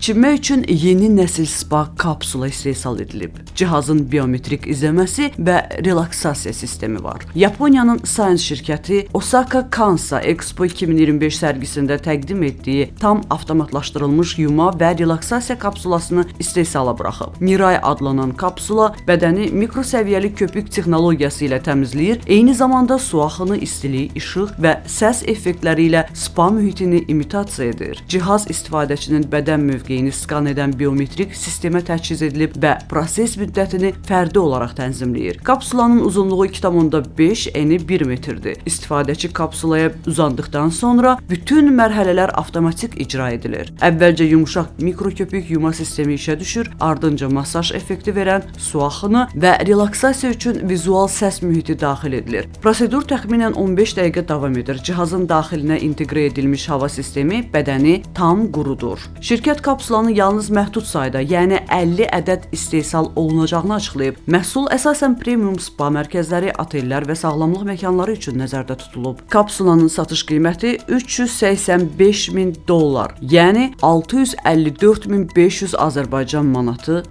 Çimmək üçün yeni nəsil spa kapsula istehsal edilib. Cihazın biometrik izləməsi və relaksasiya sistemi var. Yaponiyanın Science şirkəti Osaka Kansa Expo 2025 sərgisində təqdim etdiyi tam avtomatlaşdırılmış yuma və relaksasiya kapsulasını istehsala buraxıb. Mirai adlanan kapsula bədəni mikrosəviyyəli köpük texnologiyası ilə təmizləyir, eyni zamanda su axını, istilik, işıq və səs effektləri ilə spa mühitini imitasiya edir. Cihaz istifadəçinin bədən mövqeyini skan edən biometrik sistemə təchiz edilib və proses müddətini fərdi olaraq tənzimləyir. Kapsulanın uzunluğu 2,5, eni 1 metrdir. İstifadəçi kapsulaya uzandıqdan sonra bütün mərhələlər avtomatik icra edilir. Əvvəlcə yumuşaq mikroköpük yuma sistemi işə düşür, ardınca masaj effekti verən su axını və relaksasiya üçün vizual səs mühiti daxil edilir. Prosedur təxminən 15 dəqiqə davam edir. Cihazın daxilinə inteqrə edilmiş hava sistemi bədəni tam qurudur. Şirkət kapsulanın yalnız məhdud sayda, yəni 50 ədəd istehsal olunacağını açıqlayıb. Məhsul əsasən premium spa mərkəzləri, otellər və sağlamlıq məkanları üçün nəzərdə tutulub. Kapsulanın satış qiyməti $385.000, yəni 654.500 Azərbaycan manatı